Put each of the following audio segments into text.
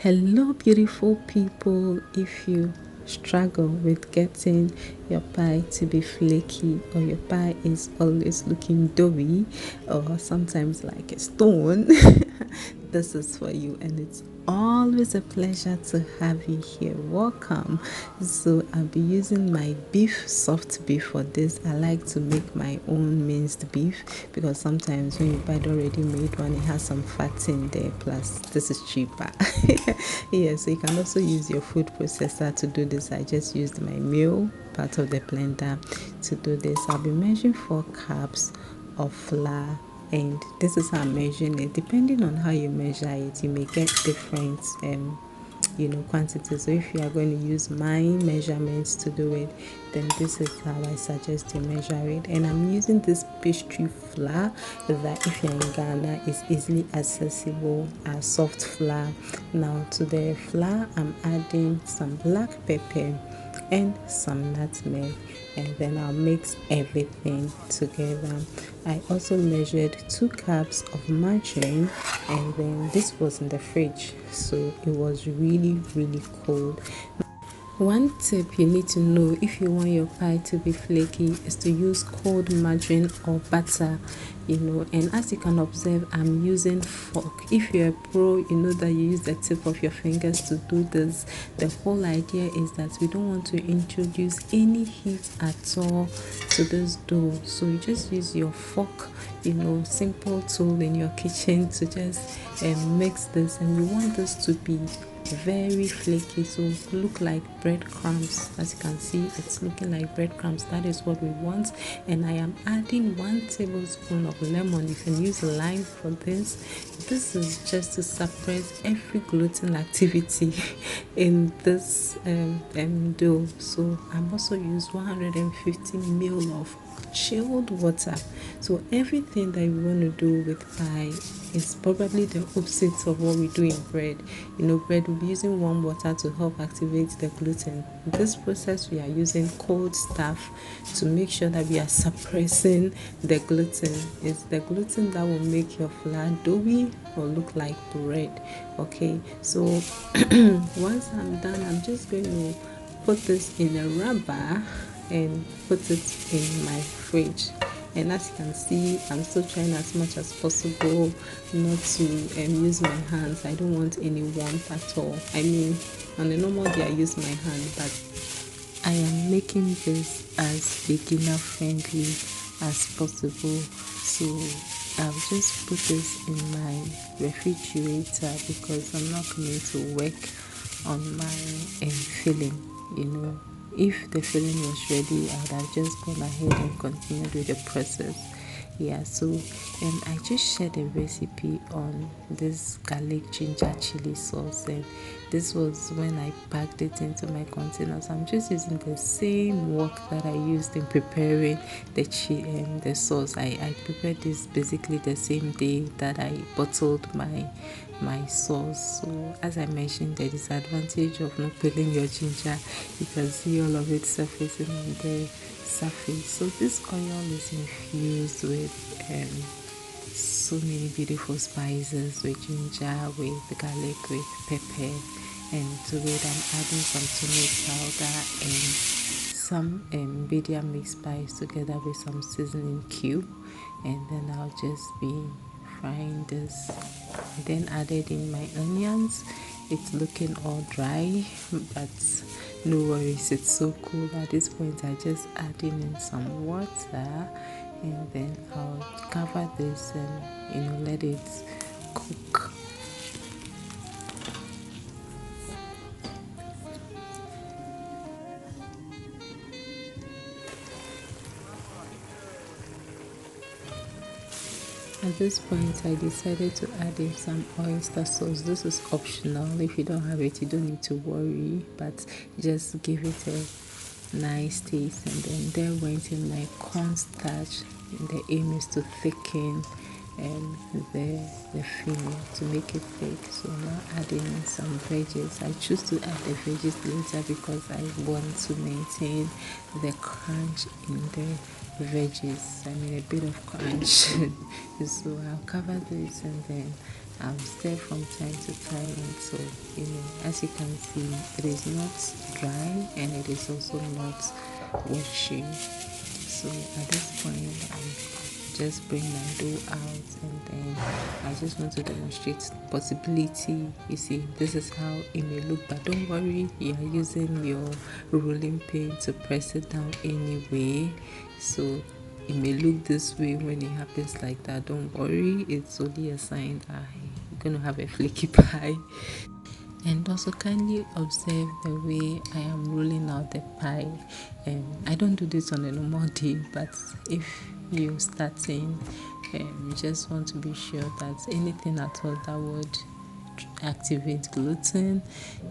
Hello, beautiful people. If you struggle with getting your pie to be flaky, or your pie is always looking doughy, or sometimes like a stone, this is for you, and it's always a pleasure to have you here. Welcome. So I'll be using my beef, soft beef for this. I like to make my own minced beef because sometimes when you buy the already made one, it has some fat in there, plus this is cheaper. Yeah, so you can also use your food processor to do this. I just used my meal part of the blender to do this. I'll be measuring 4 cups of flour, and this is how I'm measuring it. Depending on how you measure it, you may get different quantity. So if you are going to use my measurements to do it, then this is how I suggest you measure it. And I'm using this pastry flour that, if you're in Ghana, is easily accessible as soft flour. Now to the flour, I'm adding some black pepper and some nutmeg, and then I'll mix everything together. I also measured 2 cups of margarine, and then this was in the fridge, so it was really cold. One tip you need to know if you want your pie to be flaky is to use cold margarine or butter, and as you can observe, I'm using fork. If you're a pro, you know that you use the tip of your fingers to do this. The whole idea is that we don't want to introduce any heat at all to this dough, so you just use your fork, simple tool in your kitchen to just mix this, and you want this to be very flaky, so look like breadcrumbs. As you can see, it's looking like breadcrumbs. That is what we want. And I am adding 1 tablespoon of lemon. You can use lime for this. This is just to suppress every gluten activity in this dough. So I'm also use 150 ml of chilled water. So everything that we want to do with pie is probably the opposite of what we do in bread. Bread, we'll be using warm water to help activate the gluten. In this process, we are using cold stuff to make sure that we are suppressing the gluten. It's the gluten that will make your flour doughy or look like bread. Okay, so once I'm done, I'm just going to put this in a rubber and put it in my fridge. And as you can see, I'm still trying as much as possible not to use my hands. I don't want any warmth at all. I mean, on a normal day I use my hand, but I am making this as beginner friendly as possible. So I'll just put this in my refrigerator because I'm not going to work on my filling. If the filling was ready, I would have just gone ahead and continued with the process. Yeah, so I just shared a recipe on this garlic ginger chili sauce, and this was when I packed it into my containers. I'm just using the same wok that I used in preparing the sauce. I prepared this basically the same day that I bottled my sauce. So as I mentioned, the disadvantage of not peeling your ginger, you can see all of it surfacing on the surface. So this oil is infused with so many beautiful spices, with ginger, with garlic, with pepper, and to it I'm adding some turmeric powder and some badia mixed spice together with some seasoning cube, and then I'll just be frying this. Then added in my onions. It's looking all dry, but no worries, it's so cool. At this point I just adding in some water, and then I'll cover this and let it cook. At this point, I decided to add in some oyster sauce. This is optional. If you don't have it, you don't need to worry, but just give it a nice taste. And then there went in my cornstarch. The aim is to thicken the filling, to make it thick. So now adding in some veggies. I choose to add the veggies later because I want to maintain the crunch in the veggies. I mean, a bit of crunch. So I'll cover this, and then stir from time to time until, as you can see, it is not dry and it is also not washy. So at this point, just bring my dough out, and then I just want to demonstrate possibility. You see, this is how it may look, but don't worry, you are using your rolling pin to press it down anyway, so it may look this way when it happens like that. Don't worry, it's only a sign that you're gonna have a flaky pie. And also kindly observe the way I am rolling out the pie. I don't do this on a normal day, but if you're starting, you just want to be sure that anything at all that would activate gluten,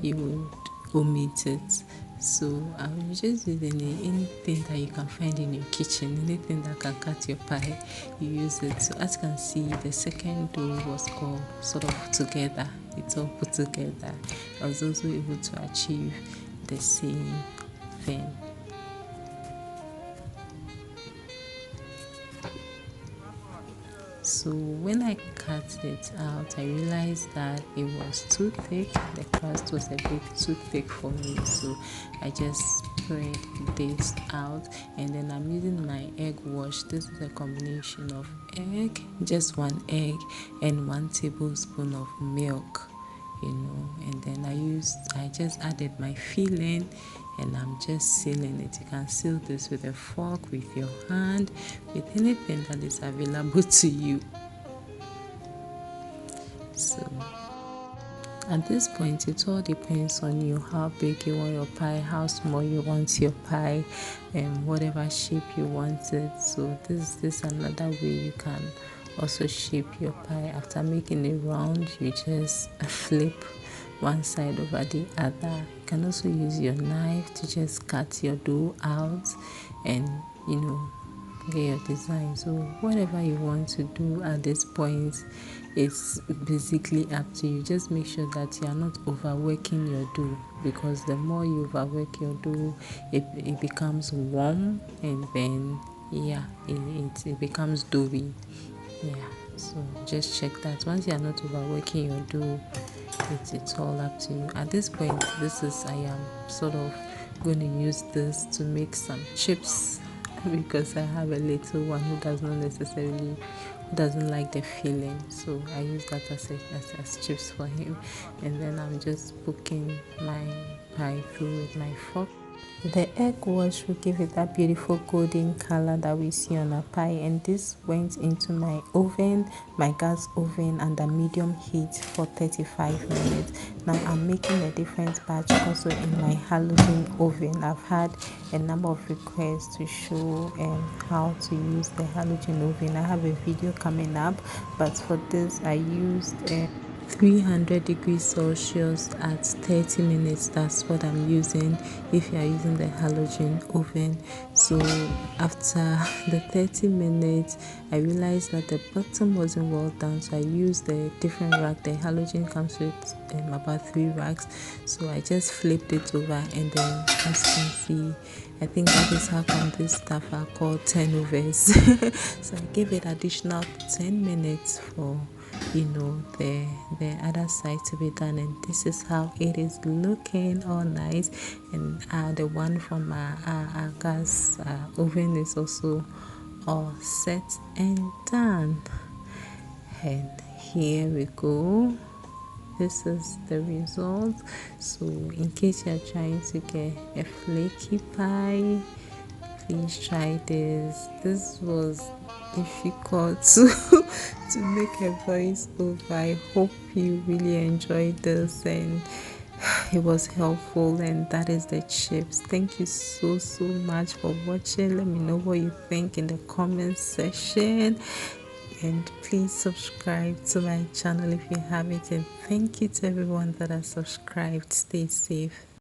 you would omit it. So I will just use anything that you can find in your kitchen, anything that can cut your pie, you use it. So as you can see, the second dough was all sort of together. It's all put together. I was also able to achieve the same thing. So when I cut it out, I realized that it was too thick. The crust was a bit too thick for me, so I just spread this out, and then I'm using my egg wash. This is a combination of egg, just one egg, and 1 tablespoon of milk. And then I just added my filling, and I'm just sealing it. You can seal this with a fork, with your hand, with anything that is available to you. So at this point, it all depends on you, how big you want your pie, how small you want your pie, and whatever shape you want it. So this is another way you can also shape your pie. After making it round, you just flip one side over the other. You can also use your knife to just cut your dough out and get your design. So whatever you want to do at this point, it's basically up to you. Just make sure that you are not overworking your dough, because the more you overwork your dough, it becomes warm, and then it becomes doughy. So just check that once you are not overworking your dough, it's all up to you. At this point, I am sort of going to use this to make some chips, because I have a little one who doesn't like the filling, so I use that as chips for him. And then I'm just poking my pie through with my fork. The egg wash will give it that beautiful golden color that we see on a pie, and this went into my oven, my gas oven, under medium heat for 35 minutes. Now I'm making a different batch also in my halogen oven. I've had a number of requests to show how to use the halogen oven. I have a video coming up, but for this I used 300 degrees Celsius at 30 minutes. That's what I'm using if you are using the halogen oven. So after the 30 minutes, I realized that the bottom wasn't well done, so I used a different rack. The halogen comes with about 3 racks, so I just flipped it over, and then as you can see, I think that is how come this stuff are called turnovers. So I gave it additional 10 minutes for the other side to be done, and this is how it is looking, all nice. And the one from our gas oven is also all set and done, and here we go. This is the result. So in case you're trying to get a flaky pie, please try this. This was difficult to make a voice over. I hope you really enjoyed this and it was helpful. And that is the chips. Thank you so much for watching. Let me know what you think in the comment section, and please subscribe to my channel if you haven't. And thank you to everyone that has subscribed. Stay safe.